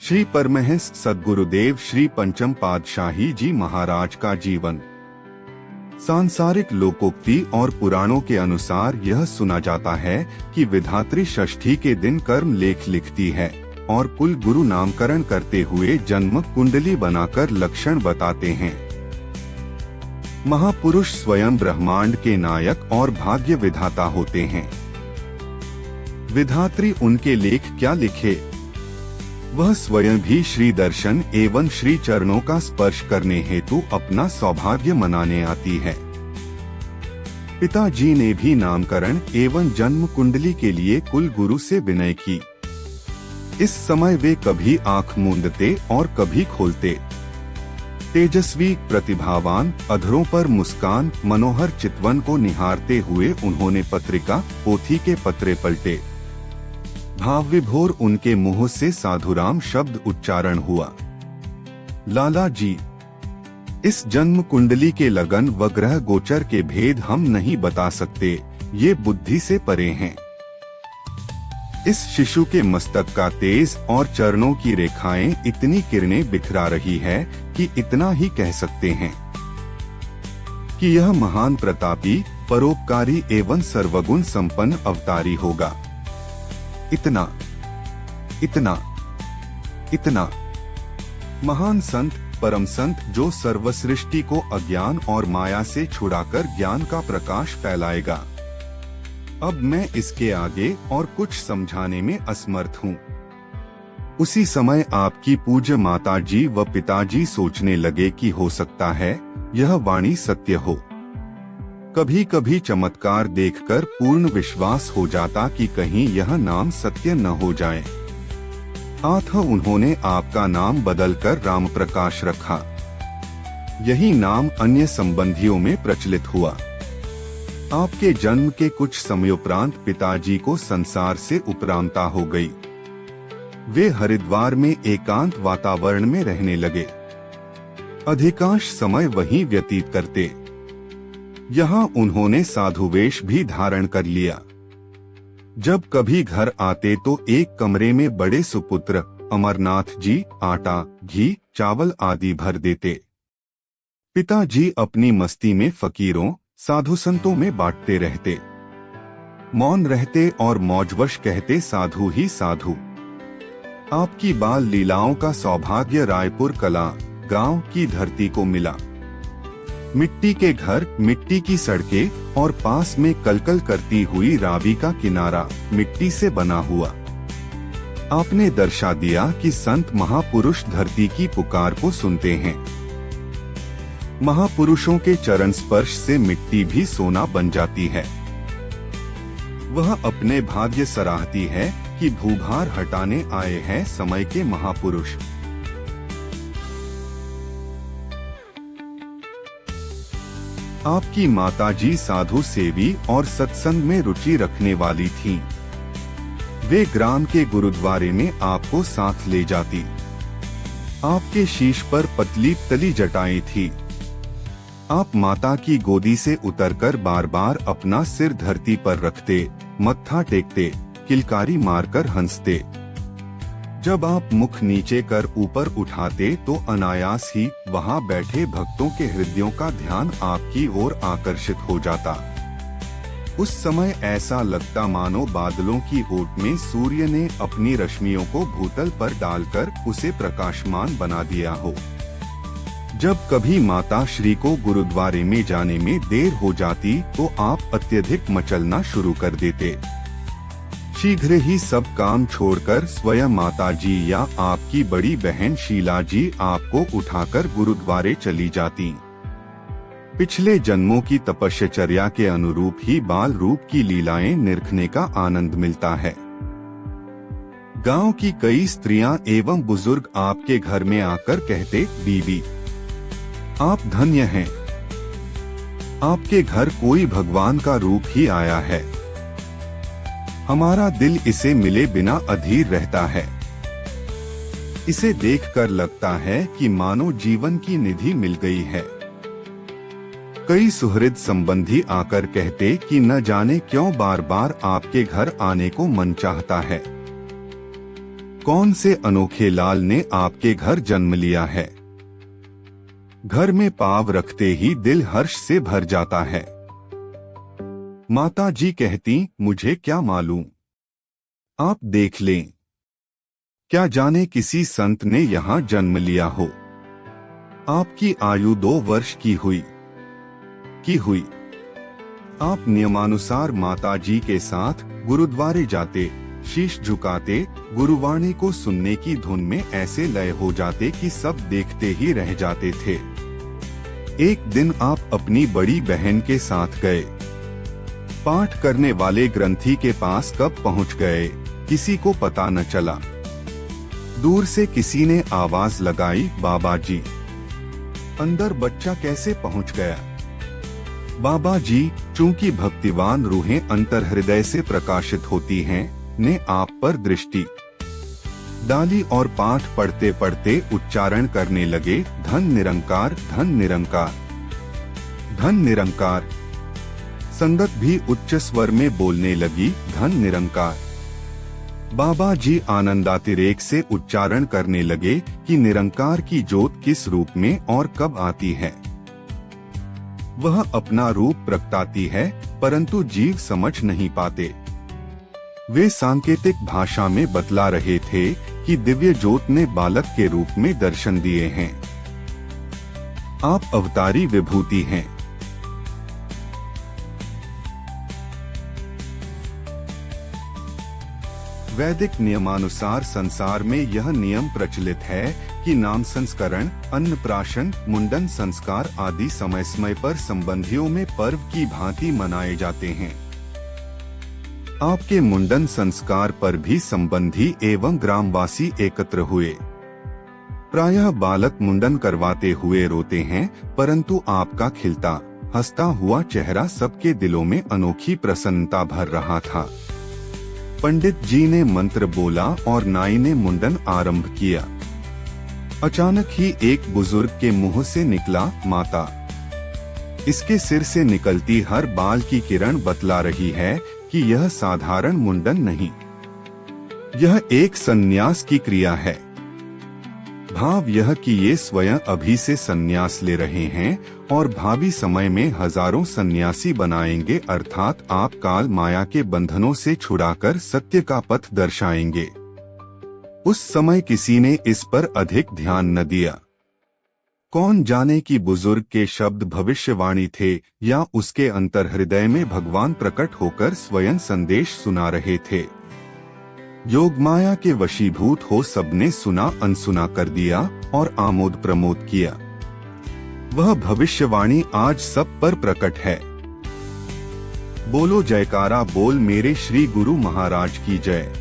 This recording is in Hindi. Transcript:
श्री परमहंस सद्गुरुदेव श्री पंचम पातशाही जी महाराज का जीवन। सांसारिक लोकोक्ति और पुराणों के अनुसार यह सुना जाता है कि विधात्री षष्ठी के दिन कर्म लेख लिखती है और कुल गुरु नामकरण करते हुए जन्म कुंडली बनाकर लक्षण बताते हैं। महापुरुष स्वयं ब्रह्मांड के नायक और भाग्य विधाता होते हैं। विधात्री उनके लेख क्या लिखे, वह स्वयं भी श्री दर्शन एवं श्री चरणों का स्पर्श करने हेतु अपना सौभाग्य मनाने आती है। पिताजी ने भी नामकरण एवं जन्म कुंडली के लिए कुल गुरु से विनय की। इस समय वे कभी आंख मूंदते और कभी खोलते। तेजस्वी, प्रतिभावान, अधरों पर मुस्कान, मनोहर चितवन को निहारते हुए उन्होंने पत्रिका पोथी के पत्रे पलटे। भाव विभोर उनके मुंह से साधुराम शब्द उच्चारण हुआ। लाला जी, इस जन्म कुंडली के लगन व ग्रह गोचर के भेद हम नहीं बता सकते, ये बुद्धि से परे हैं। इस शिशु के मस्तक का तेज और चरणों की रेखाएं इतनी किरणें बिखरा रही है कि इतना ही कह सकते हैं कि यह महान प्रतापी, परोपकारी एवं सर्वगुण संपन्न अवतारी होगा। इतना इतना इतना महान संत, परम संत जो सर्वसृष्टि को अज्ञान और माया से छुड़ाकर ज्ञान का प्रकाश फैलाएगा। अब मैं इसके आगे और कुछ समझाने में असमर्थ हूँ। उसी समय आपकी पूज्य माताजी व पिताजी सोचने लगे कि हो सकता है यह वाणी सत्य हो। कभी कभी चमत्कार देखकर पूर्ण विश्वास हो जाता कि कहीं यह नाम सत्य न हो जाए। अतः उन्होंने आपका नाम बदलकर राम प्रकाश रखा। यही नाम अन्य संबंधियों में प्रचलित हुआ। आपके जन्म के कुछ समयोपरांत पिताजी को संसार से उपरामता हो गई। वे हरिद्वार में एकांत वातावरण में रहने लगे। अधिकांश समय वहीं व्यतीत करते। यहाँ उन्होंने साधुवेश भी धारण कर लिया। जब कभी घर आते तो एक कमरे में बड़े सुपुत्र अमरनाथ जी आटा, घी, चावल आदि भर देते। पिताजी अपनी मस्ती में फकीरों, साधु संतों में बांटते रहते। मौन रहते और मौजवश कहते साधु ही साधु। आपकी बाल लीलाओं का सौभाग्य रायपुर कला गांव की धरती को मिला। मिट्टी के घर, मिट्टी की सड़कें और पास में कलकल करती हुई रावी का किनारा मिट्टी से बना हुआ। आपने दर्शा दिया कि संत महापुरुष धरती की पुकार को सुनते हैं। महापुरुषों के चरण स्पर्श से मिट्टी भी सोना बन जाती है। वह अपने भाग्य सराहती है कि भूभार हटाने आए हैं समय के महापुरुष। आपकी माताजी साधु सेवी और सत्संग में रुचि रखने वाली थीं। वे ग्राम के गुरुद्वारे में आपको साथ ले जाती। आपके शीश पर पतली तली जटाएं थी। आप माता की गोदी से उतरकर बार बार अपना सिर धरती पर रखते, मत्था टेकते, किलकारी मारकर हंसते। जब आप मुख नीचे कर ऊपर उठाते तो अनायास ही वहां बैठे भक्तों के हृदयों का ध्यान आपकी ओर आकर्षित हो जाता। उस समय ऐसा लगता मानो बादलों की ओट में सूर्य ने अपनी रश्मियों को भूतल पर डालकर उसे प्रकाशमान बना दिया हो। जब कभी माता श्री को गुरुद्वारे में जाने में देर हो जाती तो आप अत्यधिक मचलना शुरू कर देते। शीघ्र ही सब काम छोड़कर स्वयं माताजी या आपकी बड़ी बहन शीला जी आपको उठाकर गुरुद्वारे चली जाती। पिछले जन्मों की तपश्चर्या के अनुरूप ही बाल रूप की लीलाएं निरखने का आनंद मिलता है। गांव की कई स्त्रियां एवं बुजुर्ग आपके घर में आकर कहते, बीबी आप धन्य हैं, आपके घर कोई भगवान का रूप ही आया है। हमारा दिल इसे मिले बिना अधीर रहता है। इसे देखकर लगता है कि मानो जीवन की निधि मिल गई है। कई सुहृद संबंधी आकर कहते कि न जाने क्यों बार बार आपके घर आने को मन चाहता है। कौन से अनोखे लाल ने आपके घर जन्म लिया है? घर में पाँव रखते ही दिल हर्ष से भर जाता है। माता जी कहती, मुझे क्या मालूम, आप देख लें। क्या जाने किसी संत ने यहाँ जन्म लिया हो। आपकी आयु 2 वर्ष की हुई। आप नियमानुसार माता जी के साथ गुरुद्वारे जाते, शीश झुकाते, गुरुवाणी को सुनने की धुन में ऐसे लय हो जाते कि सब देखते ही रह जाते थे। एक दिन आप अपनी बड़ी बहन के साथ गए। पाठ करने वाले ग्रंथी के पास कब पहुंच गए, किसी को पता न चला। दूर से किसी ने आवाज लगाई, बाबा जी। अंदर बच्चा कैसे पहुंच गया? बाबा जी, चूंकि भक्तिवान रूहें अंतर हृदय से प्रकाशित होती हैं, ने आप पर दृष्टि डाली और पाठ पढ़ते पढ़ते उच्चारण करने लगे, धन निरंकार, धन निरंकार, धन निरंकार। संगत भी उच्च स्वर में बोलने लगी, धन निरंकार। बाबा जी आनंदातिरेक से उच्चारण करने लगे कि निरंकार की ज्योत किस रूप में और कब आती है। वह अपना रूप प्रगटाती है, परंतु जीव समझ नहीं पाते। वे सांकेतिक भाषा में बतला रहे थे कि दिव्य ज्योत ने बालक के रूप में दर्शन दिए हैं। आप अवतारी विभूति हैं। वैदिक नियमानुसार संसार में यह नियम प्रचलित है कि नाम संस्करण, अन्नप्राशन, मुंडन संस्कार आदि समय समय पर संबंधियों में पर्व की भांति मनाए जाते हैं। आपके मुंडन संस्कार पर भी संबंधी एवं ग्रामवासी एकत्र हुए। प्रायः बालक मुंडन करवाते हुए रोते हैं, परंतु आपका खिलता हंसता हुआ चेहरा सबके दिलों में अनोखी प्रसन्नता भर रहा था। पंडित जी ने मंत्र बोला और नाई ने मुंडन आरंभ किया। अचानक ही एक बुजुर्ग के मुंह से निकला, माता। इसके सिर से निकलती हर बाल की किरण बतला रही है कि यह साधारण मुंडन नहीं, यह एक संन्यास की क्रिया है। भाव यह कि ये स्वयं अभी से संन्यास ले रहे हैं और भावी समय में हजारों सन्यासी बनाएंगे, अर्थात आप काल माया के बंधनों से छुड़ाकर सत्य का पथ दर्शाएंगे। उस समय किसी ने इस पर अधिक ध्यान न दिया। कौन जाने कि बुजुर्ग के शब्द भविष्यवाणी थे या उसके अंतर हृदय में भगवान प्रकट होकर स्वयं संदेश सुना रहे थे। योगमाया के वशीभूत हो सबने सुना अनसुना कर दिया और आमोद प्रमोद किया। वह भविष्यवाणी आज सब पर प्रकट है। बोलो जयकारा बोल मेरे श्री गुरु महाराज की जय।